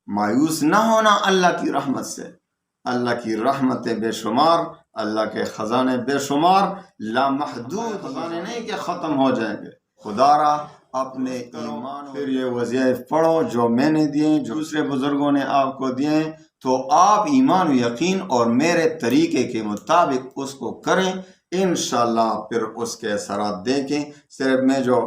مایوس نہ ہونا اللہ کی رحمت سے. اللہ کی رحمتیں بے شمار، اللہ کے خزانے بے شمار، لامحدود خزانے نہیں کہ ختم ہو جائیں گے. خدا را اپنے ایمان پھر یہ وظائف پڑھو جو میں نے دیے، جو دوسرے بزرگوں نے آپ کو دیے، تو آپ ایمان و یقین اور میرے طریقے کے مطابق اس کو کریں، انشاءاللہ پھر اس کے اثرات دیکھیں. صرف میں جو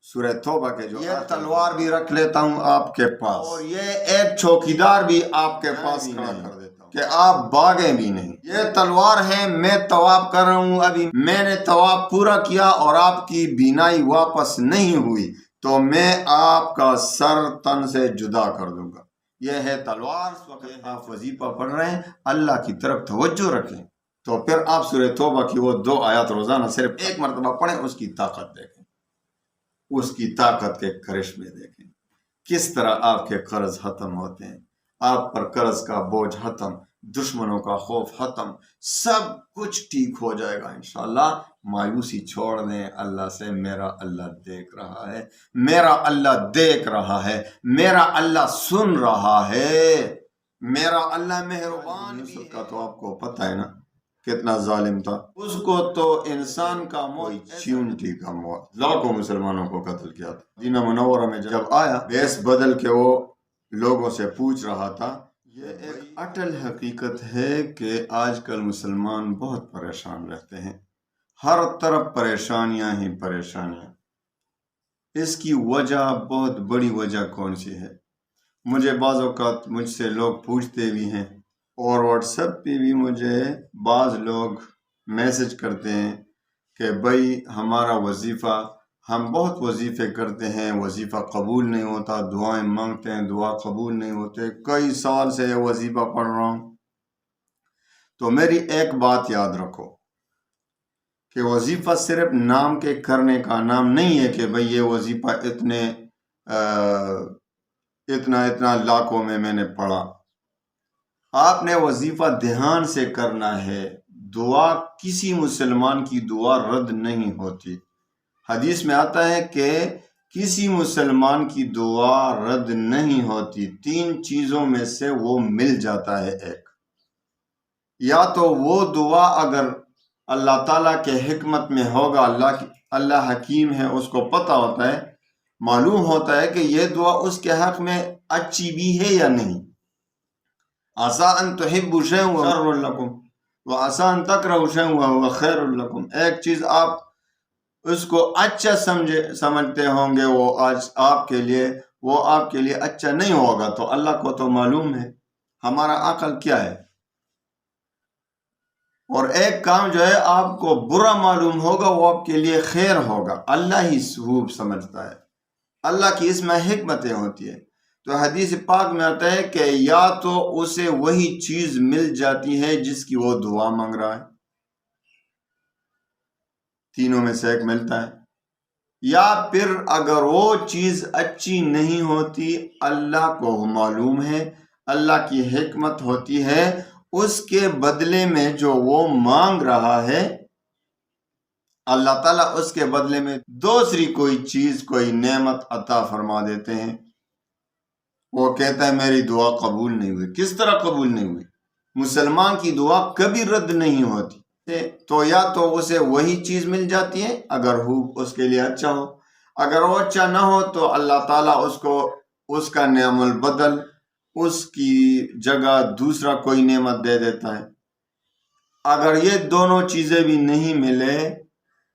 سورہ توبہ کے جو یہ تلوار بھی رکھ لیتا ہوں آپ کے پاس، اور یہ ایک چوکیدار بھی آپ کے پاس کھڑا کر دیتا ہوں کہ آپ بھاگیں بھی نہیں. یہ تلوار ہے، میں طواف کر رہا ہوں، ابھی میں نے طواف پورا کیا اور آپ کی بینائی واپس نہیں ہوئی تو میں آپ کا سر تن سے جدا کر دوں گا. یہ ہے تلوار. اس وقت آپ وظیفہ پڑھ رہے ہیں، اللہ کی طرف توجہ رکھیں. تو پھر آپ سورہ توبہ کی وہ 2 آیات روزانہ صرف ایک مرتبہ پڑھیں، اس کی طاقت دیکھیں، اس کی طاقت کے کرشمے دیکھیں، کس طرح آپ کے قرض ختم ہوتے ہیں، آپ پر قرض کا بوجھ ختم، دشمنوں کا خوف ختم، سب کچھ ٹھیک ہو جائے گا انشاءاللہ. مایوسی چھوڑ دیں اللہ سے. میرا اللہ دیکھ رہا ہے، میرا اللہ دیکھ رہا ہے، میرا اللہ سن رہا ہے، میرا اللہ مہربان بھی ہے. کا تو آپ کو پتہ ہے نا کتنا ظالم تھا، اس کو تو انسان کا موت چیونٹی کا موت، لاکھوں مسلمانوں کو قتل کیا تھا. مدینہ منورہ میں جب آیا، بیس بدل کے وہ لوگوں سے پوچھ رہا تھا. یہ ایک اٹل حقیقت ہے کہ آج کل مسلمان بہت پریشان رہتے ہیں، ہر طرف پریشانیاں ہی پریشانیاں. اس کی وجہ، بہت بڑی وجہ کون سی ہے؟ مجھے بعض اوقات مجھ سے لوگ پوچھتے بھی ہیں، اور واٹس ایپ پہ بھی مجھے بعض لوگ میسج کرتے ہیں کہ بھائی ہمارا وظیفہ، ہم بہت وظیفے کرتے ہیں، وظیفہ قبول نہیں ہوتا، دعائیں مانگتے ہیں، دعا قبول نہیں ہوتے، کئی سال سے یہ وظیفہ پڑھ رہا ہوں. تو میری ایک بات یاد رکھو کہ وظیفہ صرف نام کے کرنے کا نام نہیں ہے کہ بھئی یہ وظیفہ اتنا لاکھوں میں نے پڑھا. آپ نے وظیفہ دھیان سے کرنا ہے. دعا، کسی مسلمان کی دعا رد نہیں ہوتی. حدیث میں آتا ہے کہ کسی مسلمان کی دعا رد نہیں ہوتی. 3 چیزوں میں سے وہ مل جاتا ہے. ایک، یا تو وہ دعا اگر اللہ تعالیٰ کے حکمت میں ہوگا، اللہ حکیم ہے، اس کو پتہ ہوتا ہے، معلوم ہوتا ہے کہ یہ دعا اس کے حق میں اچھی بھی ہے یا نہیں. عسیٰ ان تحبوا شیئا وہو شر لکم وعسیٰ ان تکرہوا شیئا وہو خیر لکم. ایک چیز آپ اس کو اچھا سمجھتے ہوں گے، وہ آج آپ کے لیے اچھا نہیں ہوگا. تو اللہ کو تو معلوم ہے، ہمارا عقل کیا ہے. اور ایک کام جو ہے آپ کو برا معلوم ہوگا، وہ آپ کے لیے خیر ہوگا. اللہ ہی خوب سمجھتا ہے، اللہ کی اس میں حکمتیں ہوتی ہیں. تو حدیث پاک میں آتا ہے کہ یا تو اسے وہی چیز مل جاتی ہے جس کی وہ دعا مانگ رہا ہے، تینوں میں سے ایک ملتا ہے، یا پھر اگر وہ چیز اچھی نہیں ہوتی، اللہ کو معلوم ہے، اللہ کی حکمت ہوتی ہے، اس کے بدلے میں جو وہ مانگ رہا ہے، اللہ تعالیٰ اس کے بدلے میں دوسری کوئی چیز، کوئی نعمت عطا فرما دیتے ہیں. وہ کہتا ہے میری دعا قبول نہیں ہوئی. کس طرح قبول نہیں ہوئی؟ مسلمان کی دعا کبھی رد نہیں ہوتی. تو یا تو اسے وہی چیز مل جاتی ہے اگر اس کے لیے اچھا ہو، اگر وہ اچھا نہ ہو تو اللہ تعالیٰ اس کا نعم البدل، اس کی جگہ دوسرا کوئی نعمت دے دیتا ہے. اگر یہ دونوں چیزیں بھی نہیں ملے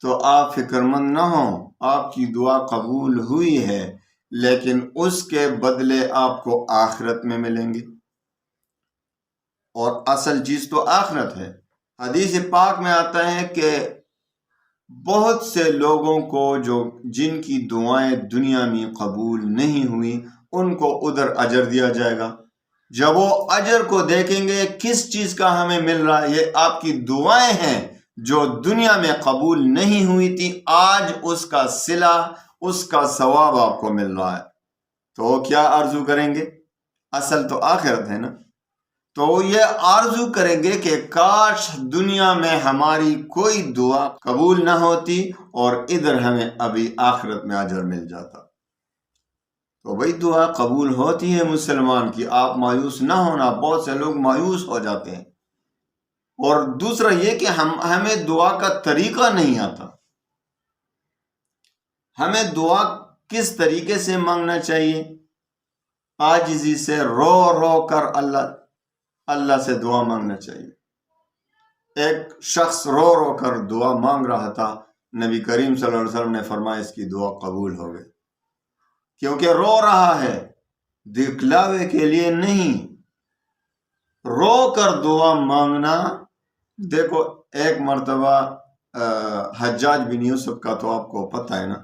تو آپ فکر مند نہ ہوں، آپ کی دعا قبول ہوئی ہے، لیکن اس کے بدلے آپ کو آخرت میں ملیں گے، اور اصل چیز تو آخرت ہے. حدیث پاک میں آتا ہے کہ بہت سے لوگوں کو جن کی دعائیں دنیا میں قبول نہیں ہوئی، ان کو ادھر اجر دیا جائے گا. جب وہ اجر کو دیکھیں گے کس چیز کا ہمیں مل رہا ہے، یہ آپ کی دعائیں ہیں جو دنیا میں قبول نہیں ہوئی تھی، آج اس کا صلہ، اس کا ثواب آپ کو مل رہا ہے. تو کیا آرزو کریں گے؟ اصل تو آخرت ہے نا. تو یہ آرزو کریں گے کہ کاش دنیا میں ہماری کوئی دعا قبول نہ ہوتی اور ادھر ہمیں ابھی آخرت میں اجر مل جاتا. تو بھائی دعا قبول ہوتی ہے مسلمان کی، آپ مایوس نہ ہونا، بہت سے لوگ مایوس ہو جاتے ہیں۔ اور دوسرا یہ کہ ہمیں دعا کا طریقہ نہیں آتا، ہمیں دعا کس طریقے سے مانگنا چاہیے؟ عاجزی سے، رو رو کر اللہ سے دعا مانگنا چاہیے۔ ایک شخص رو رو کر دعا مانگ رہا تھا، نبی کریم صلی اللہ علیہ وسلم نے فرمایا اس کی دعا قبول ہو گئی، کیونکہ رو رہا ہے، دکھلاوے کے لیے نہیں۔ رو کر دعا مانگنا، دیکھو ایک مرتبہ حجاج بن یوسف کا تو آپ کو پتہ ہے نا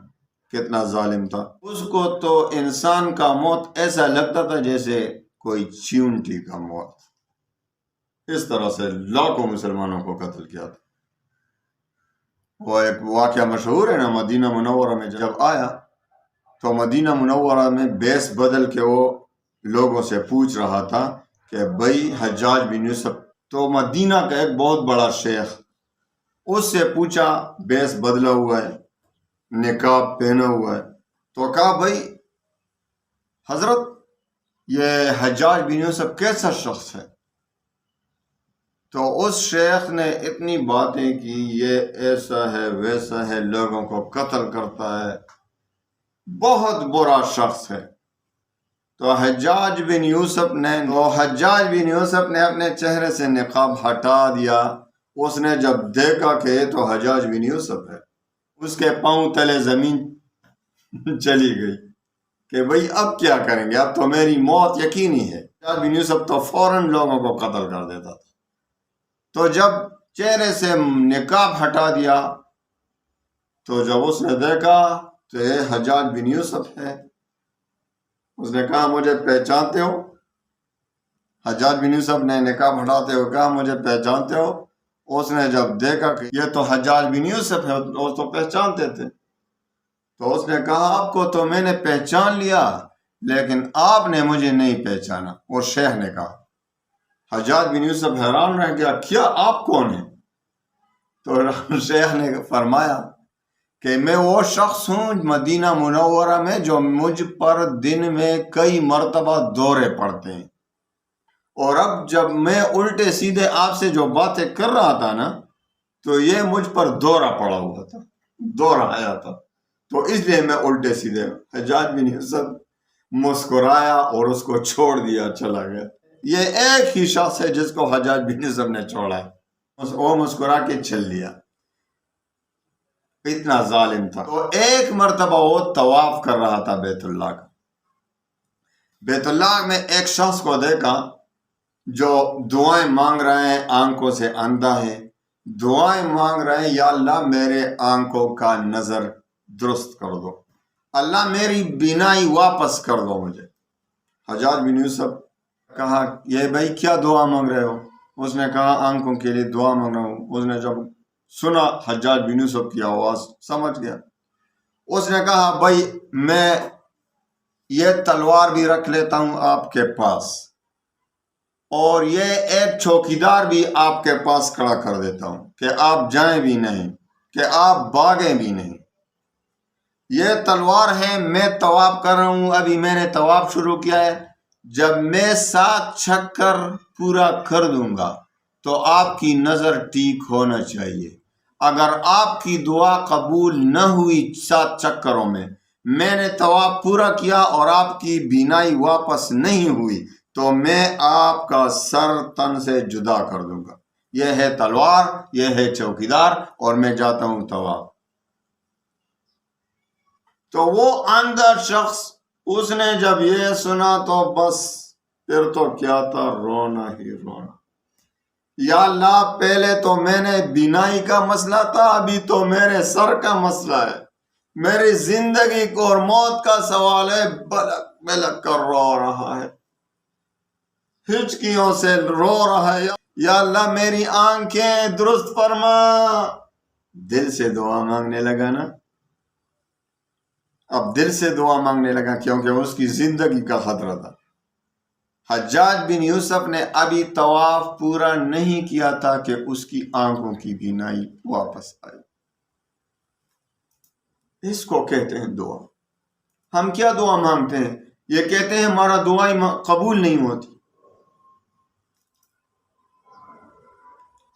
کتنا ظالم تھا، اس کو تو انسان کا موت ایسا لگتا تھا جیسے کوئی چیونٹی کا موت، اس طرح سے لاکھوں مسلمانوں کو قتل کیا تھا۔ وہ ایک واقعہ مشہور ہے نا، مدینہ منورہ میں جب آیا تو مدینہ منورہ میں بیس بدل کے وہ لوگوں سے پوچھ رہا تھا کہ بھائی حجاج بن یوسف تو مدینہ کا ایک بہت بڑا شیخ، اس سے پوچھا بیس بدلا ہوا ہے، نقاب پہنا ہوا ہے، تو کہا بھائی حضرت یہ حجاج بن یوسف کیسا شخص ہے؟ تو اس شیخ نے اتنی باتیں کی، یہ ایسا ہے ویسا ہے، لوگوں کو قتل کرتا ہے، بہت برا شخص ہے۔ تو حجاج بن یوسف نے اپنے چہرے سے نقاب ہٹا دیا۔ اس نے جب دیکھا کہ یہ تو حجاج بن یوسف ہے، اس کے پاؤں تلے زمین چلی گئی کہ بھئی اب کیا کریں گے، اب تو میری موت یقینی ہے۔ حجاج بن یوسف تو فوراً لوگوں کو قتل کر دیتا تھا۔ تو جب چہرے سے نقاب ہٹا دیا تو جب اس نے دیکھا تو یہ حجاج بن یوسف ہے، اس نے کہا مجھے پہچانتے ہو؟ حجاج بن یوسف نے نقاب ہٹاتے ہوئے کہا مجھے پہچانتے ہو؟ اس نے جب دیکھا کہ یہ تو حجاج بن یوسف ہے، وہ تو پہچانتے تھے، تو اس نے کہا آپ کو تو میں نے پہچان لیا لیکن آپ نے مجھے نہیں پہچانا۔ اور شیخ نے کہا، حجاج بن یوسف حیران رہ گیا، کیا آپ کون ہیں؟ تو شیخ نے فرمایا کہ میں وہ شخص ہوں مدینہ منورہ میں جو مجھ پر دن میں کئی مرتبہ دورے پڑتے ہیں، اور اب جب میں الٹے سیدھے آپ سے جو باتیں کر رہا تھا نا تو یہ مجھ پر دورہ پڑا ہوا تھا، دورہ آیا تھا، تو اس لیے میں الٹے سیدھے۔ حجاج بن یوسف مسکرایا اور اس کو چھوڑ دیا، چلا گیا۔ یہ ایک ہی شخص ہے جس کو حجاج بن یوسف نے چھوڑا ہے، وہ مسکرا کے چل دیا، اتنا ظالم تھا۔ تو ایک مرتبہ وہ طواف کر رہا تھا بیت اللہ کا، بیت اللہ میں ایک شخص کو دیکھا جو دعائیں مانگ رہے ہیں، آنکھوں سے اندھا ہے، دعائیں مانگ رہے ہیں، یا اللہ میرے آنکھوں کا نظر درست کر دو، اللہ میری بینائی واپس کر دو مجھے۔ حجاج بن یوسف کہا یہ بھائی کیا دعا مانگ رہے ہو؟ اس نے کہا آنکھوں کے لیے دعا مانگ رہا ہوں۔ اس نے جب سنا حجاج بن یوسف کی آواز سمجھ گیا، اس نے کہا بھائی میں یہ تلوار بھی رکھ لیتا ہوں آپ کے پاس، اور یہ ایک چوکیدار بھی آپ کے پاس کھڑا کر دیتا ہوں کہ آپ جائیں بھی نہیں، کہ آپ بھاگیں بھی نہیں۔ یہ تلوار ہے، میں طواف کر رہا ہوں، ابھی میں نے طواف شروع کیا ہے، جب میں 7 چکر پورا کر دوں گا تو آپ کی نظر ٹھیک ہونا چاہیے۔ اگر آپ کی دعا قبول نہ ہوئی 7 چکروں میں نے طواف پورا کیا اور آپ کی بینائی واپس نہیں ہوئی تو میں آپ کا سر تن سے جدا کر دوں گا۔ یہ ہے تلوار، یہ ہے چوکیدار، اور میں جاتا ہوں طواف۔ تو وہ اندھا شخص، اس نے جب یہ سنا تو بس پھر تو کیا تھا، رونا ہی رونا۔ یا اللہ پہلے تو میں نے بینائی کا مسئلہ تھا، ابھی تو میرے سر کا مسئلہ ہے، میری زندگی کو اور موت کا سوال ہے، بلک بلک کر رو رہا ہے، ہچکیوں سے رو رہا ہے، یا اللہ میری آنکھیں درست فرما۔ دل سے دعا مانگنے لگا نا، اب دل سے دعا مانگنے لگا کیونکہ اس کی زندگی کا خطرہ تھا۔ حجاج بن یوسف نے ابھی طواف پورا نہیں کیا تھا کہ اس کی آنکھوں کی بینائی واپس آئی۔ اس کو کہتے ہیں دعا۔ ہم کیا دعا مانگتے ہیں؟ یہ کہتے ہیں ہمارا دعائیں قبول نہیں ہوتی.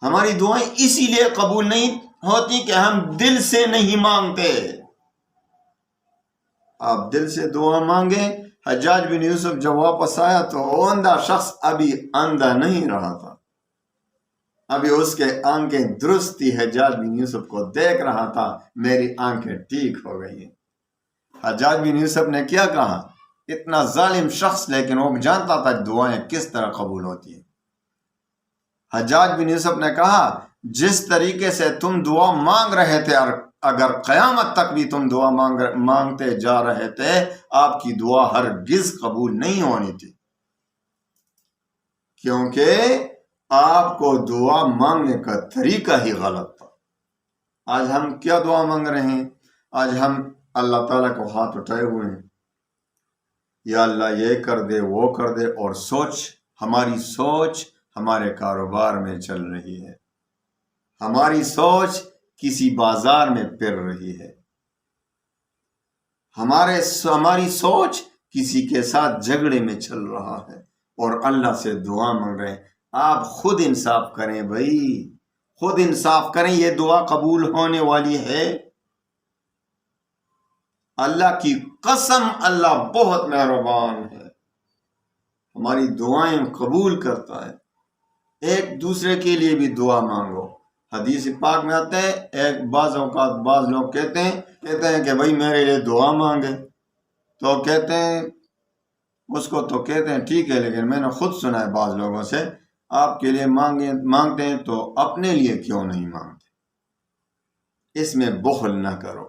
ہماری دعائیں اسی لیے قبول نہیں ہوتی کہ ہم دل سے نہیں مانگتے. آپ دل سے دعا مانگیں. حجاج بن یوسف جب واپس آیا تو اندھا شخص ابھی اندھا نہیں رہا تھا، ابھی اس کے آنکھیں درست تھی. حجاج بن یوسف کو دیکھ رہا تھا، میری آنکھیں ٹھیک ہو گئی ہیں. حجاج بن یوسف نے کیا کہا؟ اتنا ظالم شخص، لیکن وہ جانتا تھا دعائیں کس طرح قبول ہوتی ہیں. حجاج بن یوسف نے کہا جس طریقے سے تم دعا مانگ رہے تھے، اگر قیامت تک بھی تم دعا مانگتے جا رہے تھے، آپ کی دعا ہرگز قبول نہیں ہونی تھی، کیونکہ آپ کو دعا مانگنے کا طریقہ ہی غلط تھا. آج ہم کیا دعا مانگ رہے ہیں؟ آج ہم اللہ تعالیٰ کو ہاتھ اٹھائے ہوئے ہیں، یا اللہ یہ کر دے وہ کر دے، اور ہماری سوچ ہمارے کاروبار میں چل رہی ہے، ہماری سوچ کسی بازار میں پھر رہی ہے، ہماری سوچ کسی کے ساتھ جھگڑے میں چل رہا ہے، اور اللہ سے دعا مانگ رہے ہیں. آپ خود انصاف کریں بھائی، خود انصاف کریں. یہ دعا قبول ہونے والی ہے؟ اللہ کی قسم اللہ بہت مہربان ہے، ہماری دعائیں قبول کرتا ہے. ایک دوسرے کے لیے بھی دعا مانگو. حدیث پاک میں آتے ہیں بعض اوقات بعض لوگ کہتے ہیں کہ بھائی میرے لیے دعا مانگے، تو کہتے ہیں اس کو تو کہتے ہیں ٹھیک ہے، لیکن میں نے خود سنا ہے بعض لوگوں سے، آپ کے لیے مانگتے ہیں تو اپنے لیے کیوں نہیں مانگتے؟ اس میں بخل نہ کرو.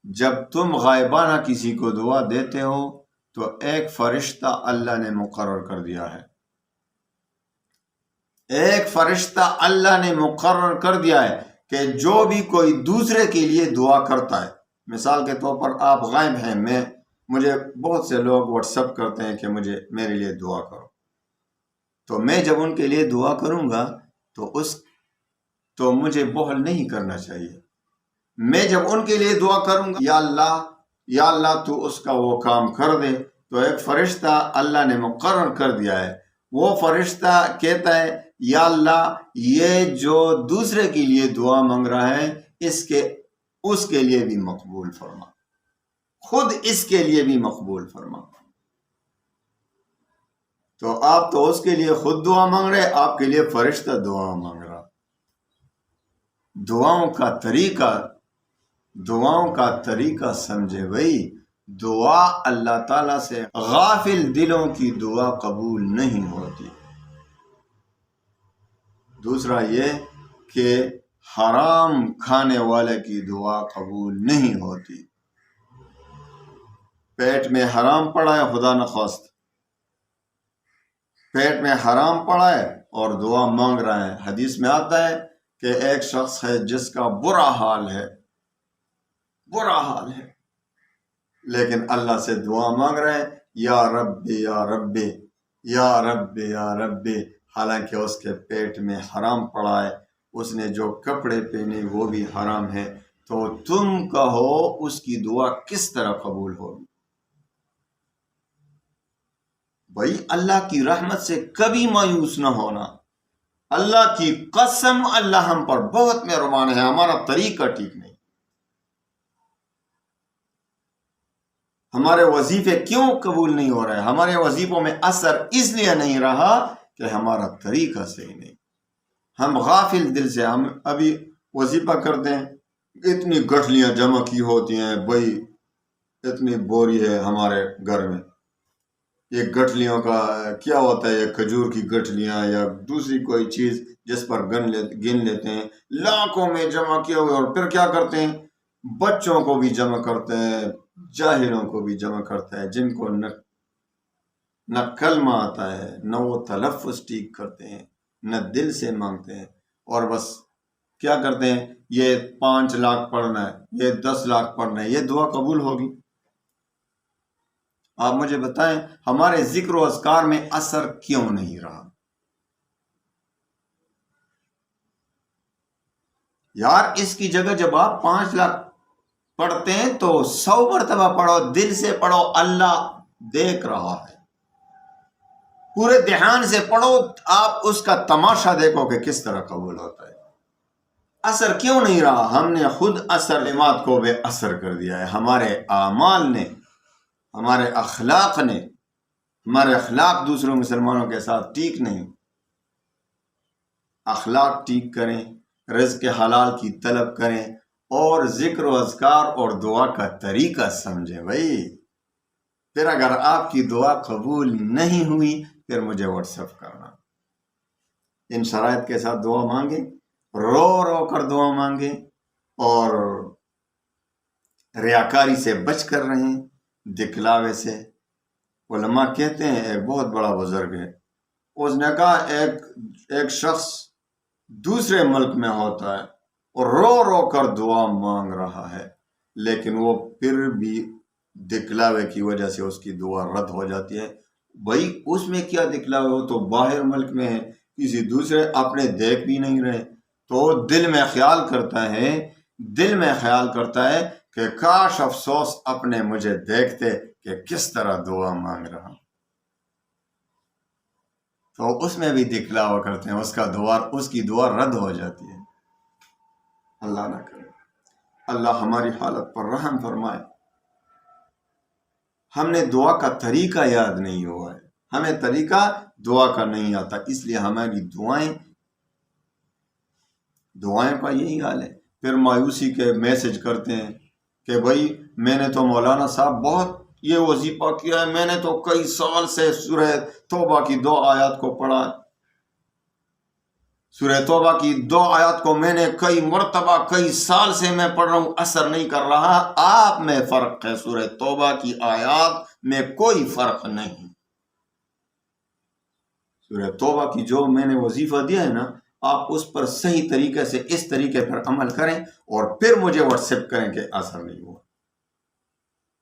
جب تم غائبانہ کسی کو دعا دیتے ہو تو ایک فرشتہ اللہ نے مقرر کر دیا ہے، ایک فرشتہ اللہ نے مقرر کر دیا ہے کہ جو بھی کوئی دوسرے کے لیے دعا کرتا ہے. مثال کے طور پر آپ غائب ہیں، مجھے بہت سے لوگ واٹس ایپ کرتے ہیں کہ میرے لیے دعا کرو، تو میں جب ان کے لیے دعا کروں گا تو مجھے بخل نہیں کرنا چاہیے. میں جب ان کے لیے دعا کروں گا یا اللہ تو اس کا وہ کام کر دے، تو ایک فرشتہ اللہ نے مقرر کر دیا ہے. وہ فرشتہ کہتا ہے یا اللہ یہ جو دوسرے کے لیے دعا مانگ رہا ہے اس کے لیے بھی مقبول فرما، خود اس کے لیے بھی مقبول فرما. تو آپ تو اس کے لیے خود دعا مانگ رہے، آپ کے لیے فرشتہ دعا مانگ رہا. دعاؤں کا طریقہ سمجھے بھائی. دعا اللہ تعالیٰ سے غافل دلوں کی دعا قبول نہیں ہوتی. دوسرا یہ کہ حرام کھانے والے کی دعا قبول نہیں ہوتی. پیٹ میں حرام پڑا ہے، خدا نخواست پیٹ میں حرام پڑا ہے اور دعا مانگ رہا ہے. حدیث میں آتا ہے کہ ایک شخص ہے جس کا برا حال ہے، لیکن اللہ سے دعا مانگ رہے ہیں یا رب یا رب یا رب یا رب، حالانکہ اس کے پیٹ میں حرام پڑا ہے، اس نے جو کپڑے پہنے وہ بھی حرام ہے. تو تم کہو اس کی دعا کس طرح قبول ہوگی؟ بھائی اللہ کی رحمت سے کبھی مایوس نہ ہونا. اللہ کی قسم اللہ ہم پر بہت مہربان ہے، ہمارا طریقہ ٹھیک نہیں. ہمارے وظیفے کیوں قبول نہیں ہو رہے؟ ہمارے وظیفوں میں اثر اس لیے نہیں رہا کہ ہمارا طریقہ صحیح نہیں. ہم غافل دل سے ہم ابھی وظیفہ کرتے ہیں، اتنی گٹھلیاں جمع کی ہوتی ہیں بھائی، اتنی بوری ہے ہمارے گھر میں. یہ گٹھلیوں کا کیا ہوتا ہے؟ یہ کھجور کی گٹھلیاں یا دوسری کوئی چیز جس پر گن لیتے ہیں، لاکھوں میں جمع کیا ہوئے، اور پھر کیا کرتے ہیں؟ بچوں کو بھی جمع کرتے ہیں، جاہلوں کو بھی جمع کرتا ہے، جن کو نہ کلمہ آتا ہے، نہ وہ تلفظ ٹھیک کرتے ہیں، نہ دل سے مانگتے ہیں، اور بس کیا کرتے ہیں؟ یہ 5 لاکھ پڑھنا ہے، یہ 10 لاکھ پڑھنا ہے، یہ دعا قبول ہوگی؟ آپ مجھے بتائیں ہمارے ذکر و اذکار میں اثر کیوں نہیں رہا؟ یار اس کی جگہ جب آپ 5 لاکھ پڑھتے ہیں تو 100 مرتبہ پڑھو، دل سے پڑھو، اللہ دیکھ رہا ہے. پورے دھیان سے پڑھو, آپ اس کا تماشا دیکھو کہ کس طرح قبول ہوتا ہے. اثر کیوں نہیں رہا؟ ہم نے خود اثر کلمات کو بے اثر کر دیا ہے. ہمارے اعمال نے, ہمارے اخلاق نے, ہمارے اخلاق دوسروں مسلمانوں کے ساتھ ٹھیک نہیں. اخلاق ٹھیک کریں, رزق حلال کی طلب کریں, اور ذکر و اذکار اور دعا کا طریقہ سمجھیں. بھائی پھر اگر آپ کی دعا قبول نہیں ہوئی پھر مجھے واٹس ایپ کرنا. ان شرائط کے ساتھ دعا مانگیں, رو رو کر دعا مانگیں, اور ریاکاری سے بچ کر رہیں, دکھلاوے سے. علماء کہتے ہیں, ایک بہت بڑا بزرگ ہے, اس نے کہا ایک شخص دوسرے ملک میں ہوتا ہے اور رو رو کر دعا مانگ رہا ہے, لیکن وہ پھر بھی دکھلاوے کی وجہ سے اس کی دعا رد ہو جاتی ہے. بھائی اس میں کیا دکھلاوے؟ ہو تو باہر ملک میں ہے, کسی دوسرے اپنے دیکھ بھی نہیں رہے, تو دل میں خیال کرتا ہے کہ کاش افسوس اپنے مجھے دیکھتے کہ کس طرح دعا مانگ رہا. تو اس میں بھی دکھلاوا کرتے ہیں, اس کی دعا رد ہو جاتی ہے. اللہ نہ کرے. اللہ ہماری حالت پر رحم فرمائے. ہم نے دعا کا طریقہ یاد نہیں ہوا ہے, ہمیں طریقہ دعا کا نہیں آتا, اس لیے ہماری دعائیں کا یہی حال ہے. پھر مایوسی کے میسج کرتے ہیں کہ بھائی میں نے تو مولانا صاحب بہت یہ وظیفہ کیا ہے, میں نے تو کئی سال سے سورہ توبہ کی 2 آیات کو پڑھا ہے. سورہ توبہ کی 2 آیات کو میں نے کئی مرتبہ کئی سال سے میں پڑھ رہا ہوں, اثر نہیں کر رہا. آپ میں فرق ہے, سورہ توبہ کی آیات میں کوئی فرق نہیں. سورہ توبہ کی جو میں نے وظیفہ دیا ہے نا, آپ اس پر صحیح طریقے سے اس طریقے پر عمل کریں اور پھر مجھے واٹس ایپ کریں کہ اثر نہیں ہوا.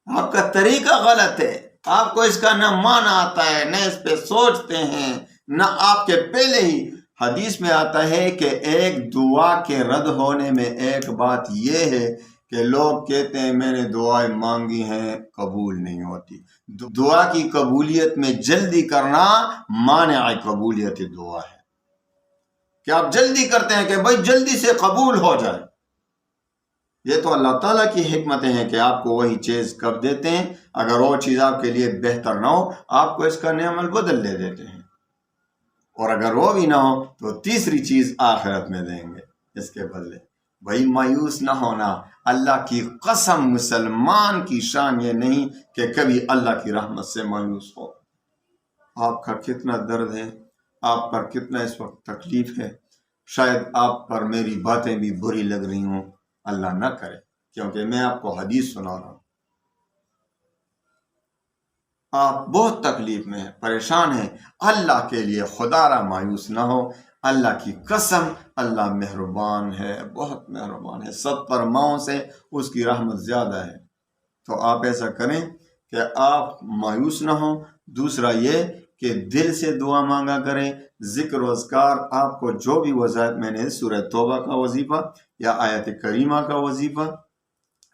آپ کا طریقہ غلط ہے, آپ کو اس کا نہ معنی آتا ہے, نہ اس پہ سوچتے ہیں, نہ آپ کے پہلے ہی حدیث میں آتا ہے کہ ایک دعا کے رد ہونے میں ایک بات یہ ہے کہ لوگ کہتے ہیں میں نے دعائیں مانگی ہیں قبول نہیں ہوتی. دعا کی قبولیت میں جلدی کرنا مانع قبولیت دعا ہے, کہ آپ جلدی کرتے ہیں کہ بھائی جلدی سے قبول ہو جائے. یہ تو اللہ تعالیٰ کی حکمتیں ہیں کہ آپ کو وہی چیز کب دیتے ہیں, اگر وہ چیز آپ کے لیے بہتر نہ ہو آپ کو اس کا نعم البدل دے دیتے ہیں, اور اگر وہ بھی نہ ہو تو تیسری چیز آخرت میں دیں گے اس کے بدلے. بھائی مایوس نہ ہونا. اللہ کی قسم مسلمان کی شان یہ نہیں کہ کبھی اللہ کی رحمت سے مایوس ہو. آپ کا کتنا درد ہے, آپ پر کتنا اس وقت تکلیف ہے, شاید آپ پر میری باتیں بھی بری لگ رہی ہوں, اللہ نہ کرے, کیونکہ میں آپ کو حدیث سنا رہا ہوں. آپ بہت تکلیف میں ہیں, پریشان ہیں, اللہ کے لیے خدا را مایوس نہ ہو. اللہ کی قسم اللہ مہربان ہے, بہت مہربان ہے, 70 ماؤں سے اس کی رحمت زیادہ ہے. تو آپ ایسا کریں کہ آپ مایوس نہ ہوں. دوسرا یہ کہ دل سے دعا مانگا کریں, ذکر و اذکار. آپ کو جو بھی وظائف میں نے سورہ توبہ کا وظیفہ یا آیت کریمہ کا وظیفہ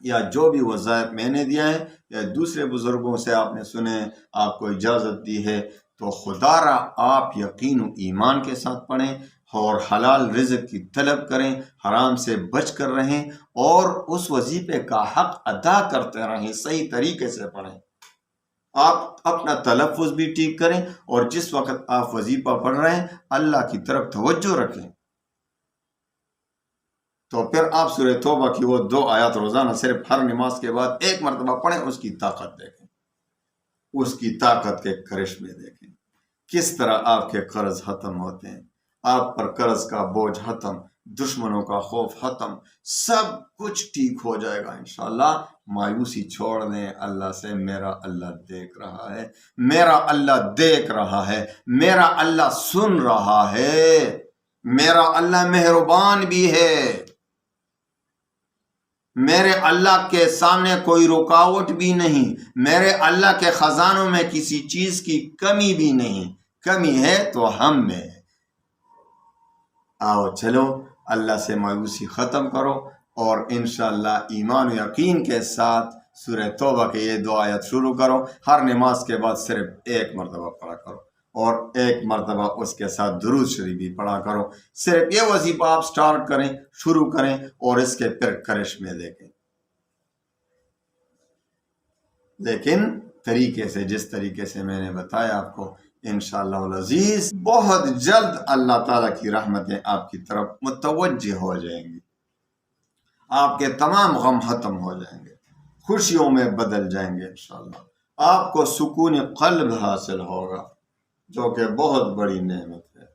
یا جو بھی وظائف میں نے دیا ہے یا دوسرے بزرگوں سے آپ نے سنے, آپ کو اجازت دی ہے, تو خدا را آپ یقین و ایمان کے ساتھ پڑھیں اور حلال رزق کی طلب کریں, حرام سے بچ کر رہیں, اور اس وظیفے کا حق ادا کرتے رہیں, صحیح طریقے سے پڑھیں. آپ اپنا تلفظ بھی ٹھیک کریں, اور جس وقت آپ وظیفہ پڑھ رہے ہیں اللہ کی طرف توجہ رکھیں. تو پھر آپ سورہ توبہ کی وہ 2 آیات روزانہ صرف ہر نماز کے بعد 1 مرتبہ پڑھیں, اس کی طاقت دیکھیں, اس کی طاقت کے کرشمے دیکھیں, کس طرح آپ کے قرض ختم ہوتے ہیں, آپ پر قرض کا بوجھ ختم, دشمنوں کا خوف ختم, سب کچھ ٹھیک ہو جائے گا انشاءاللہ. مایوسی چھوڑ دیں اللہ سے, میرا اللہ دیکھ رہا ہے, میرا اللہ دیکھ رہا ہے, میرا اللہ سن رہا ہے, میرا اللہ مہربان بھی ہے, میرے اللہ کے سامنے کوئی رکاوٹ بھی نہیں, میرے اللہ کے خزانوں میں کسی چیز کی کمی بھی نہیں, کمی ہے تو ہم میں. آؤ چلو اللہ سے مایوسی ختم کرو, اور انشاءاللہ ایمان و یقین کے ساتھ سورہ توبہ کے یہ 2 آیت شروع کرو، ہر نماز کے بعد صرف 1 مرتبہ پڑھا کرو، اور 1 مرتبہ اس کے ساتھ درود شریف بھی پڑھا کرو۔ صرف یہ وظیفہ آپ سٹارٹ کریں، شروع کریں، اور اس کے پھر کرشمے دیکھیں، لیکن طریقے سے، جس طریقے سے میں نے بتایا آپ کو، انشاءاللہ العزیز بہت جلد اللہ تعالیٰ کی رحمتیں آپ کی طرف متوجہ ہو جائیں گی، آپ کے تمام غم ختم ہو جائیں گے، خوشیوں میں بدل جائیں گے انشاءاللہ، آپ کو سکون قلب حاصل ہوگا، جو کہ بہت بڑی نعمت ہے۔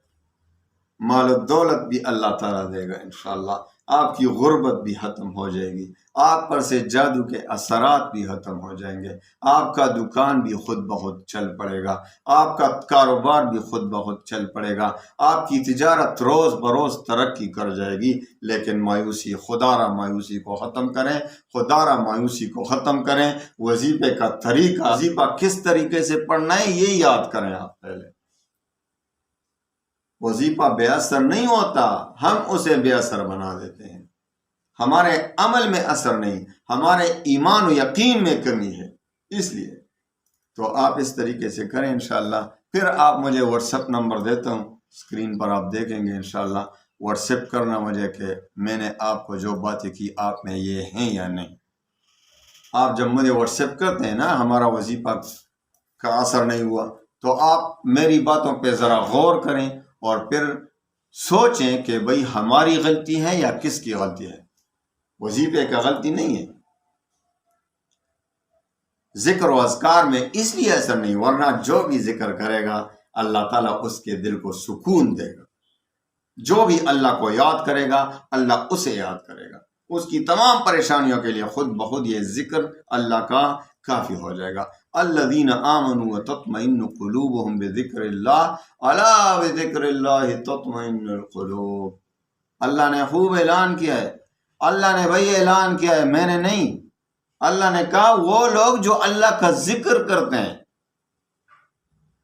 مال و دولت بھی اللہ تعالیٰ دے گا انشاءاللہ، آپ کی غربت بھی ختم ہو جائے گی، آپ پر سے جادو کے اثرات بھی ختم ہو جائیں گے، آپ کا دکان بھی خود بخود چل پڑے گا، آپ کا کاروبار بھی خود بخود چل پڑے گا، آپ کی تجارت روز بروز ترقی کر جائے گی۔ لیکن مایوسی، خدا را مایوسی کو ختم کریں، خدا را مایوسی کو ختم کریں۔ وظیفے کا طریقہ، وظیفہ کس طریقے سے پڑھنا ہے یہ یاد کریں آپ پہلے۔ وظیفہ بے اثر نہیں ہوتا، ہم اسے بے اثر بنا دیتے ہیں، ہمارے عمل میں اثر نہیں، ہمارے ایمان و یقین میں کمی ہے، اس لیے تو آپ اس طریقے سے کریں انشاءاللہ۔ پھر آپ مجھے واٹس ایپ نمبر دیتا ہوں، اسکرین پر آپ دیکھیں گے انشاءاللہ، واٹس ایپ کرنا مجھے کہ میں نے آپ کو جو باتیں کی آپ میں یہ ہیں یا نہیں۔ آپ جب مجھے واٹس ایپ کرتے ہیں نا، ہمارا وظیفہ کا اثر نہیں ہوا، تو آپ میری باتوں پہ ذرا غور کریں اور پھر سوچیں کہ بھئی ہماری غلطی ہے یا کس کی غلطی ہے۔ وظیفے کا غلطی نہیں ہے، ذکر و اذکار میں اس لیے اثر نہیں، ورنہ جو بھی ذکر کرے گا اللہ تعالیٰ اس کے دل کو سکون دے گا، جو بھی اللہ کو یاد کرے گا اللہ اسے یاد کرے گا، اس کی تمام پریشانیوں کے لیے خود بخود یہ ذکر اللہ کا کافی ہو جائے گا۔ الذین آمنوا وتطمئن قلوبهم بذکر اللہ الا بذکر اللہ تطمئن القلوب۔ اللہ نے خوب اعلان کیا ہے، اللہ نے بھائی اعلان کیا ہے، میں نے نہیں۔ اللہ نے کہا وہ لوگ جو اللہ کا ذکر کرتے ہیں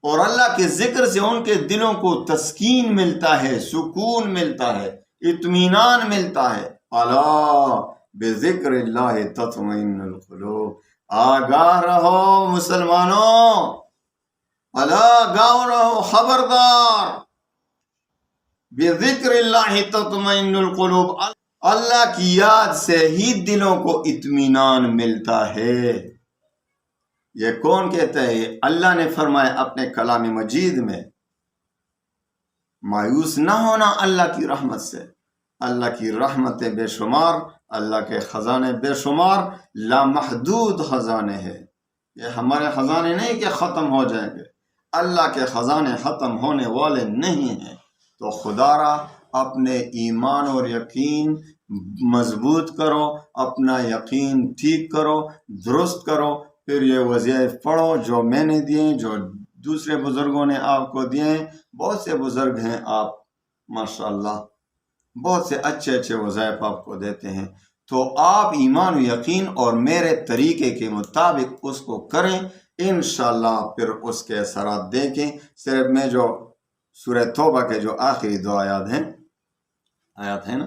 اور اللہ کے ذکر سے ان کے دلوں کو تسکین ملتا ہے، سکون ملتا ہے، اطمینان ملتا ہے۔ الا بذکر اللہ تطمئن القلوب۔ آگاہ رہو مسلمانوں، آگاہ رہو، خبردار، بذکر اللہ تطمئن القلوب، اللہ کی یاد سے ہی دلوں کو اطمینان ملتا ہے۔ یہ کون کہتا ہے؟ اللہ نے فرمایا اپنے کلام مجید میں، مایوس نہ ہونا اللہ کی رحمت سے، اللہ کی رحمتیں بے شمار، اللہ کے خزانے بے شمار، لامحدود خزانے ہیں۔ یہ ہمارے خزانے نہیں کہ ختم ہو جائیں گے، اللہ کے خزانے ختم ہونے والے نہیں ہیں۔ تو خدا را اپنے ایمان اور یقین مضبوط کرو، اپنا یقین ٹھیک کرو، درست کرو، پھر یہ وظائف پڑھو جو میں نے دیے، جو دوسرے بزرگوں نے آپ کو دیے ہیں۔ بہت سے بزرگ ہیں، آپ ماشاءاللہ بہت سے اچھے اچھے وظائف آپ کو دیتے ہیں، تو آپ ایمان و یقین اور میرے طریقے کے مطابق اس کو کریں انشاءاللہ، پھر اس کے اثرات دیکھیں۔ صرف میں جو سورہ توبہ کے جو آخری 2 آیات ہیں نا،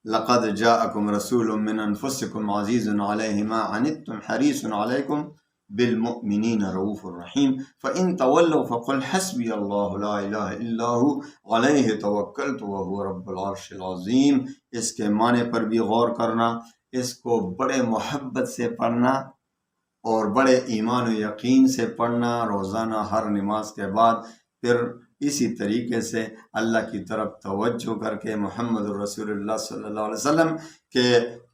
لقد جاءکم رسول من انفسکم عزیز علیہ ما عنتم حریص علیکم بالمؤمنین رؤوف الرحیم فإن تولوا فقل حسبی اللہ لا الہ الا ہو علیہ توکلت وہو رب العرش العظیم۔ اس کے معنی پر بھی غور کرنا، اس کو بڑے محبت سے پڑھنا اور بڑے ایمان و یقین سے پڑھنا روزانہ ہر نماز کے بعد، پھر اسی طریقے سے اللہ کی طرف توجہ کر کے محمد الرسول اللہ صلی اللہ علیہ وسلم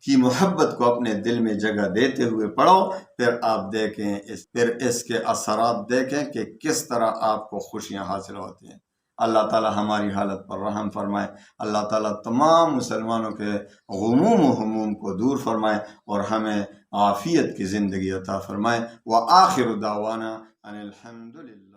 کی محبت کو اپنے دل میں جگہ دیتے ہوئے پڑھو، پھر آپ دیکھیں پھر اس کے اثرات دیکھیں کہ کس طرح آپ کو خوشیاں حاصل ہوتی ہیں۔ اللہ تعالی ہماری حالت پر رحم فرمائے، اللہ تعالی تمام مسلمانوں کے غموم و ہموم کو دور فرمائے اور ہمیں عافیت کی زندگی عطا فرمائے۔ وآخر دعوانا ان الحمدللہ۔